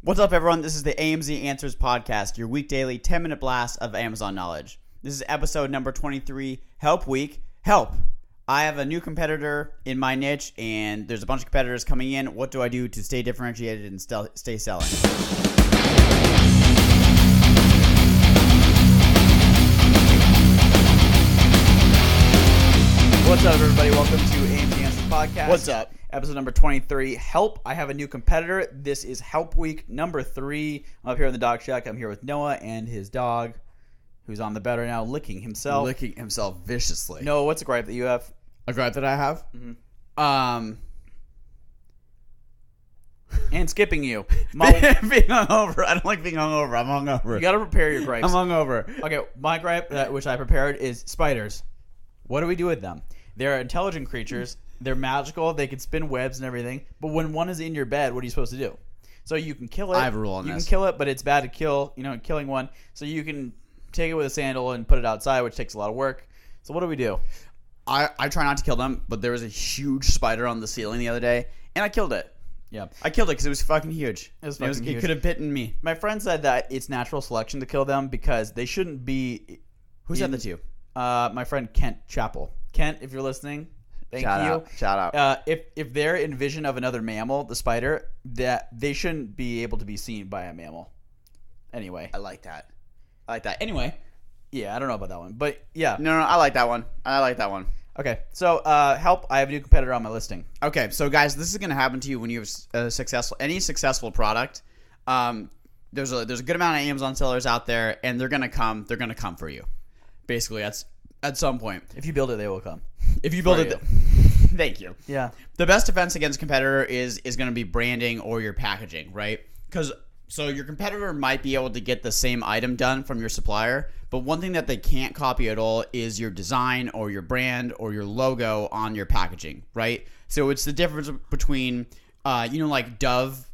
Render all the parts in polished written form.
What's up, everyone? This is the AMZ Answers Podcast, your week daily 10-minute blast of Amazon knowledge. This is episode number 23, Help Week. Help! I have a new competitor in my niche, and there's a bunch of competitors coming in. What do I do to stay differentiated and stay selling? What's up, everybody? Welcome to AMZ Answers Podcast. What's up? Episode number 23, Help. I have a new competitor. This is Help Week number 3. I'm up here in the dog shack. I'm here with Noah and his dog, who's on the bed right now, licking himself. Licking himself viciously. Noah, what's a gripe that you have? A gripe that I have? Mm-hmm. And skipping you. Being hungover. I don't like being hungover. I'm hungover. You got to prepare your gripes. I'm hungover. Okay, my gripe, which I prepared, is spiders. What do we do with them? They're intelligent creatures. They're magical. They can spin webs and everything. But when one is in your bed, what are you supposed to do? So you can kill it. I have a rule on this. You can kill it, but it's bad to kill, killing one. So you can take it with a sandal and put it outside, which takes a lot of work. So what do we do? I try not to kill them, but there was a huge spider on the ceiling the other day, and I killed it. Yeah. I killed it because it was fucking huge. It could have bitten me. My friend said that it's natural selection to kill them because they shouldn't be... Who said that to you? My friend Kent Chappell. Kent, if you're listening... Thank you. Shout out. If they're in vision of another mammal, the spider, that they shouldn't be able to be seen by a mammal. Anyway. I like that. Anyway. Yeah, I don't know about that one. But yeah. No, I like that one. Okay. So, help. I have a new competitor on my listing. Okay, so guys, this is going to happen to you when you have any successful product. There's a good amount of Amazon sellers out there, and they're going to come for you. Basically, that's at some point. If you build it, they will come. If you build it, thank you. Yeah. The best defense against a competitor is going to be branding or your packaging, right? So your competitor might be able to get the same item done from your supplier, but one thing that they can't copy at all is your design or your brand or your logo on your packaging, right? So it's the difference between, like Dove,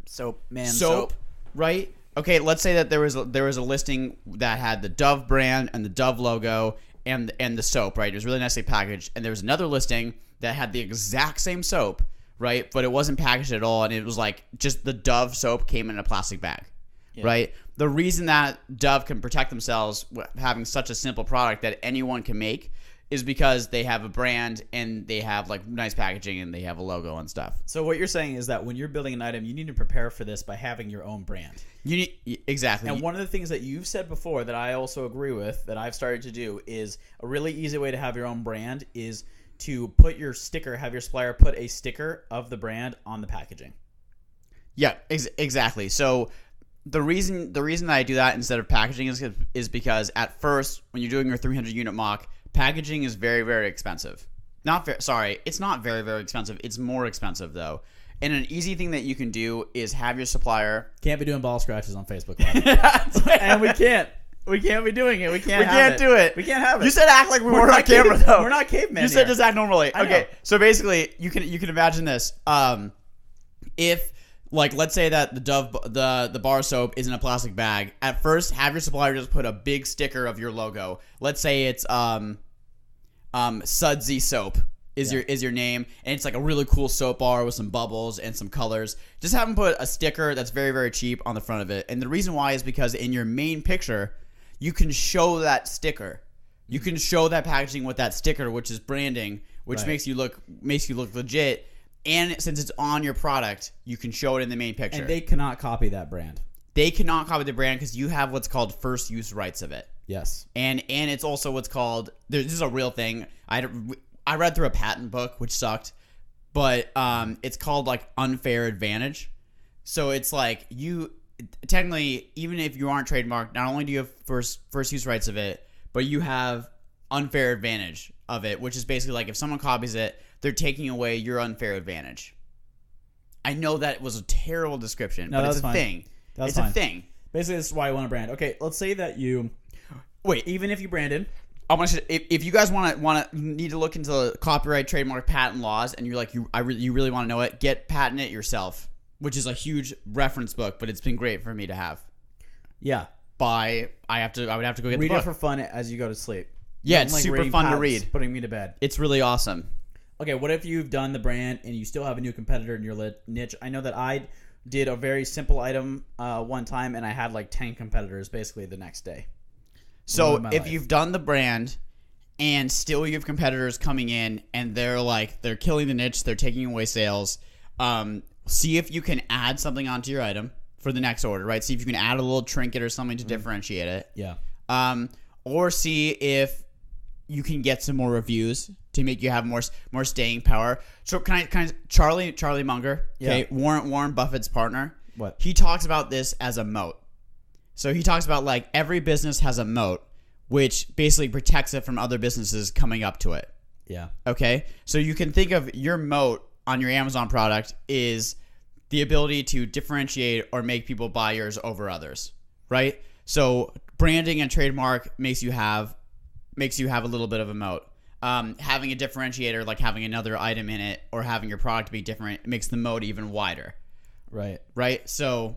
soap, right? Okay, let's say that there was a listing that had the Dove brand and the Dove logo and the soap, right? It was really nicely packaged. And there was another listing that had the exact same soap, right? But it wasn't packaged at all, and it was like just the Dove soap came in a plastic bag, right? The reason that Dove can protect themselves having such a simple product that anyone can make is because they have a brand and they have like nice packaging and they have a logo and stuff. So what you're saying is that when you're building an item, you need to prepare for this by having your own brand. Exactly. And one of the things that you've said before that I also agree with, that I've started to do, is a really easy way to have your own brand is to have your supplier put a sticker of the brand on the packaging. Yeah, exactly. So the reason that I do that instead of packaging is because at first, when you're doing your 300 unit mock, packaging is very, very expensive. It's not very, very expensive. It's more expensive, though. And an easy thing that you can do is have your supplier... Can't be doing ball scratches on Facebook Live. And we can't. We can't be doing it. We can't do it. We can't have it. You said act like we weren't on camera, though. We're not cavemen. You said just act normally. I Okay, know. so basically, you can imagine this. If... Like, let's say that the Dove, the bar soap is in a plastic bag. At first, have your supplier just put a big sticker of your logo. Let's say it's Sudsy Soap is your name, and it's like a really cool soap bar with some bubbles and some colors. Just have them put a sticker that's very, very cheap on the front of it. And the reason why is because in your main picture, you can show that sticker. You can show that packaging with that sticker, which is branding, which makes you look legit. And since it's on your product, you can show it in the main picture. And they cannot copy that brand. They cannot copy the brand because you have what's called first use rights of it. Yes. And it's also what's called... This is a real thing. I read through a patent book, which sucked. But it's called like unfair advantage. So it's like you... Technically, even if you aren't trademarked, not only do you have first use rights of it, but you have unfair advantage of it, which is basically like if someone copies it, they're taking away your unfair advantage. I know that was a terrible description, but it's a thing. It's a thing. Basically, this is why I want to brand. Okay, let's say that you... Wait, even if you branded... If you guys need to look into the copyright, trademark, patent laws, and you're like, you really want to know it, Patent It Yourself, which is a huge reference book, but it's been great for me to have. Yeah. I would have to go get the book. Read it for fun as you go to sleep. Yeah, it's super fun to read. Putting me to bed. It's really awesome. Okay, what if you've done the brand and you still have a new competitor in your niche? I know that I did a very simple item one time, and I had like 10 competitors basically the next day. So my if life. you've done the brand and still you have competitors coming in and they're killing the niche, they're taking away sales, see if you can add something onto your item for the next order, right? See if you can add a little trinket or something to differentiate it. Yeah. Or see if you can get some more reviews to make you have more staying power. So can I Charlie Munger, okay, Warren Buffett's partner. What? He talks about this as a moat. So he talks about like every business has a moat, which basically protects it from other businesses coming up to it. Yeah. Okay? So you can think of your moat on your Amazon product is the ability to differentiate or make people buy yours over others, right? So branding and trademark makes you have a little bit of a moat. Having a differentiator, like having another item in it or having your product be different, makes the moat even wider. Right. So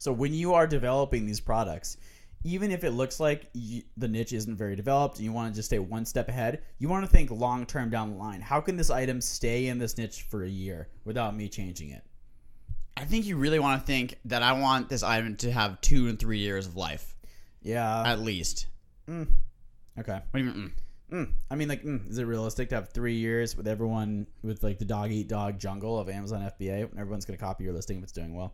when you are developing these products, even if it looks like the niche isn't very developed and you want to just stay one step ahead, you want to think long term down the line. How can this item stay in this niche for a year without me changing it? I think you really want to think that I want this item to have 2 and 3 years of life. Yeah. At least. Okay. What do you mean? I mean, like, is it realistic to have 3 years with everyone with like the dog eat dog jungle of Amazon FBA? Everyone's going to copy your listing if it's doing well.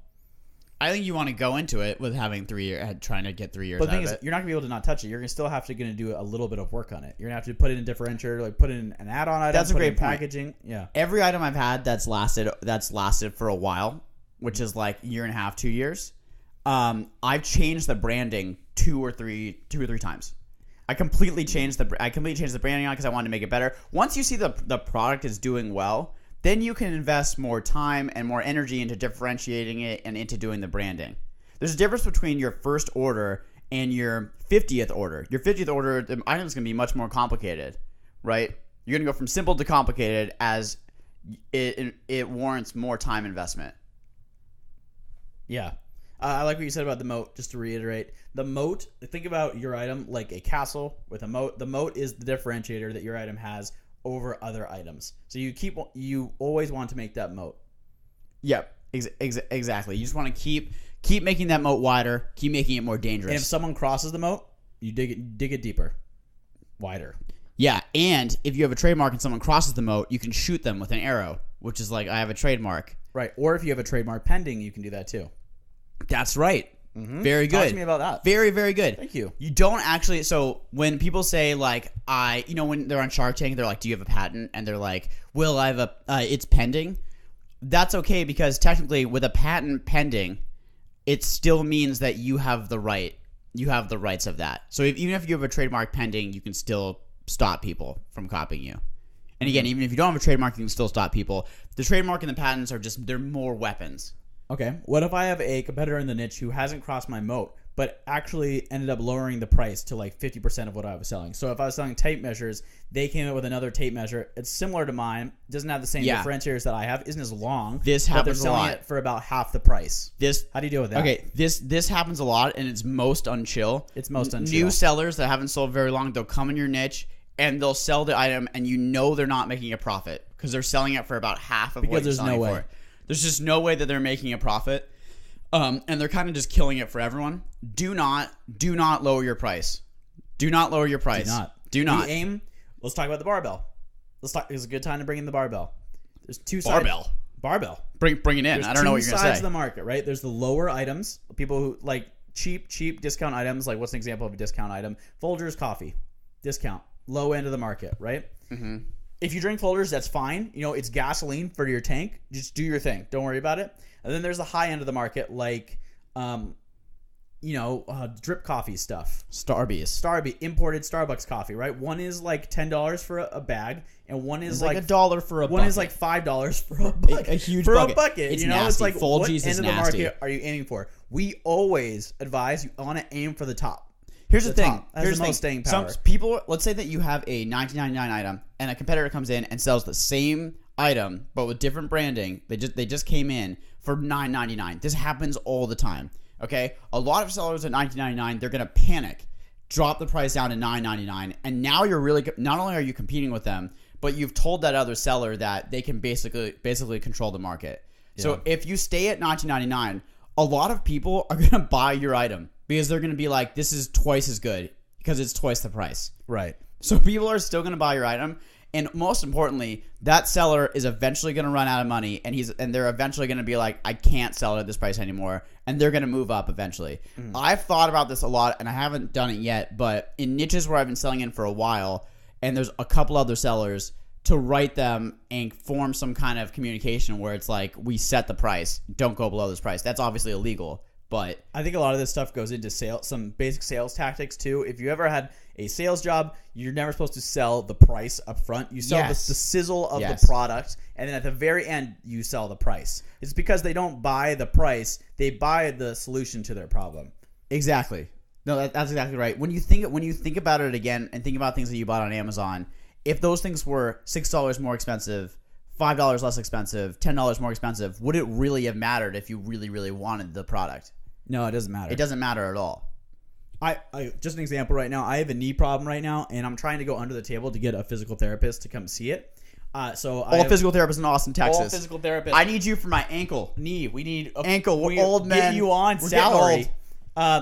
I think you want to go into it with having 3 years, trying to get 3 years. But the out thing of is, it. you're not gonna be able to not touch it. You're gonna still have to do a little bit of work on it. You're gonna have to put in a differentiator, like put in an add-on item. That's a put great in point. packaging. Yeah. Every item I've had that's lasted for a while, which is like 1.5 years, 2 years. I've changed the branding two or three times. I completely changed the branding on because I wanted to make it better. Once you see the product is doing well, then you can invest more time and more energy into differentiating it and into doing the branding. There's a difference between your first order and your 50th order. Your 50th order, the item's going to be much more complicated, right? You're going to go from simple to complicated as it warrants more time investment. Yeah. I like what you said about the moat. Just to reiterate, the moat, think about your item like a castle with a moat. The moat is the differentiator that your item has over other items. So you always want to make that moat. Yep, exactly. You just want to keep making that moat wider, keep making it more dangerous. And if someone crosses the moat, you dig it deeper, wider. Yeah, and if you have a trademark and someone crosses the moat, you can shoot them with an arrow, which is like, I have a trademark. Right. Or if you have a trademark pending, you can do that too. That's right. Mm-hmm. Very good. Talk to me about that. Very, very good. Thank you. You don't actually. So when people say like, when they're on Shark Tank, they're like, do you have a patent? And they're like, well, I have it's pending. That's okay because technically with a patent pending, it still means that you have the right. You have the rights of that. So even if you have a trademark pending, you can still stop people from copying you. And again, even if you don't have a trademark, you can still stop people. The trademark and the patents they're more weapons. Okay. What if I have a competitor in the niche who hasn't crossed my moat, but actually ended up lowering the price to like 50% of what I was selling? So if I was selling tape measures, they came up with another tape measure. It's similar to mine. Doesn't have the same differentiators that I have. Isn't as long. This but happens they're a selling lot. it for about half the price. How do you deal with that? Okay, this happens a lot, and it's most unchill. It's most unchill. New sellers that haven't sold very long, they'll come in your niche, and they'll sell the item, and you know they're not making a profit because they're selling it for about half of what you're selling for. There's just no way that they're making a profit. And they're kind of just killing it for everyone. Do not lower your price. Do not lower your price. Do not. Let's talk about the barbell. It's a good time to bring in the barbell. There's two sides. Barbell. Bring it in. There's I don't know what you're two going to sides say. of the market, right? There's the lower items, people who like cheap discount items. Like what's an example of a discount item? Folgers coffee, discount, low end of the market, right? Mm-hmm. If you drink Folgers, that's fine. You know, it's gasoline for your tank. Just do your thing. Don't worry about it. And then there's the high end of the market, like, drip coffee stuff. Starbucks, imported Starbucks coffee, right? One is like $10 for a bag, and one is like $1 for a bucket. One is like $5 for a bucket. A huge for bucket. a bucket. It's you know, nasty. it's like Folgers what is end of the nasty. market are you aiming for? We always advise you want to aim for the top. Here's the thing. Here's the most staying power. Some people, let's say that you have a $19.99 item, and a competitor comes in and sells the same item but with different branding. They just came in for $9.99. This happens all the time. Okay, a lot of sellers at $19.99, they're gonna panic, drop the price down to $9.99, and now you're really not only are you competing with them, but you've told that other seller that they can basically control the market. So if you stay at $19.99, a lot of people are going to buy your item because they're going to be like, this is twice as good because it's twice the price. Right. So people are still going to buy your item. And most importantly, that seller is eventually going to run out of money, and they're eventually going to be like, I can't sell it at this price anymore, and they're going to move up eventually. I've thought about this a lot, and I haven't done it yet, but in niches where I've been selling in for a while, and there's a couple other sellers, to write them and form some kind of communication where it's like, we set the price, don't go below this price. That's obviously illegal, but I think a lot of this stuff goes into some basic sales tactics too. If you ever had a sales job, you're never supposed to sell the price up front. You sell the sizzle of the product, and then at the very end, you sell the price. It's because they don't buy the price; they buy the solution to their problem. Exactly. No, that's exactly right. When you think about it again and think about things that you bought on Amazon, if those things were $6 more expensive, $5 less expensive, $10 more expensive, would it really have mattered if you really, really wanted the product? No, it doesn't matter. It doesn't matter at all. I just an example right now. I have a knee problem right now, and I'm trying to go under the table to get a physical therapist to come see it. Physical therapists in Austin, Texas. All physical therapists. I need you for my ankle. Knee. We need ankle. We're we old men. Get you on We're salary.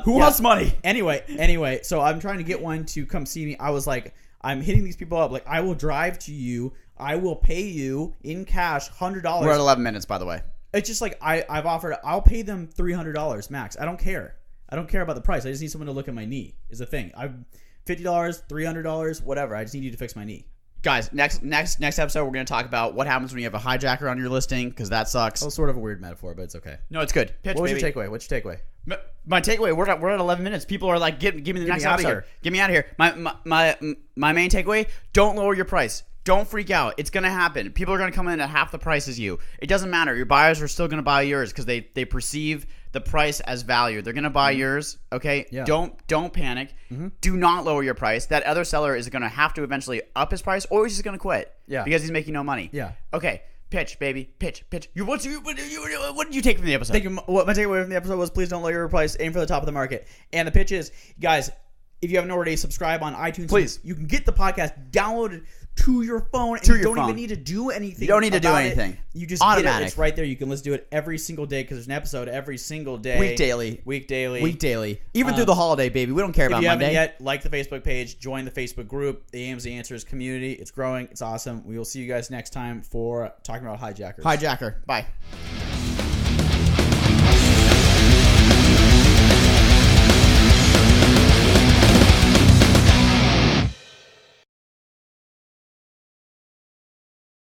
Who wants money? Anyway, so I'm trying to get one to come see me. I was like, I'm hitting these people up. Like, I will drive to you. I will pay you in cash $100. We're at 11 minutes, by the way. It's just like I've offered. I'll pay them $300 max. I don't care. I don't care about the price. I just need someone to look at my knee. Is the thing. I'm $50, $300, whatever. I just need you to fix my knee. Guys, next episode, we're going to talk about what happens when you have a hijacker on your listing, because that sucks. That was sort of a weird metaphor, but it's okay. No, it's good. Pitch, What's your takeaway? My takeaway. We're at 11 minutes. People are like, give me the next episode. Get me out of here. My main takeaway: don't lower your price. Don't freak out. It's going to happen. People are going to come in at half the price as you. It doesn't matter. Your buyers are still going to buy yours because they perceive the price as value. They're going to buy yours, okay? Yeah. Don't panic. Do not lower your price. That other seller is going to have to eventually up his price, or he's just going to quit. Yeah. Because he's making no money. Yeah. Okay. Pitch, baby. Pitch. What did you take from the episode? What my takeaway from the episode was: please don't lower your price. Aim for the top of the market. And the pitch is, guys, if you haven't already, subscribe on iTunes. Please. You can get the podcast downloaded to your phone, and you don't even need to do anything. You don't need to do anything. You just get it. It's right there. You can listen to it every single day because there's an episode every single day. Week daily. Even through the holiday, baby. We don't care about Monday. If you haven't yet, like the Facebook page, join the Facebook group, the AMZ Answers community. It's growing. It's awesome. We will see you guys next time for talking about hijackers. Hijacker. Bye.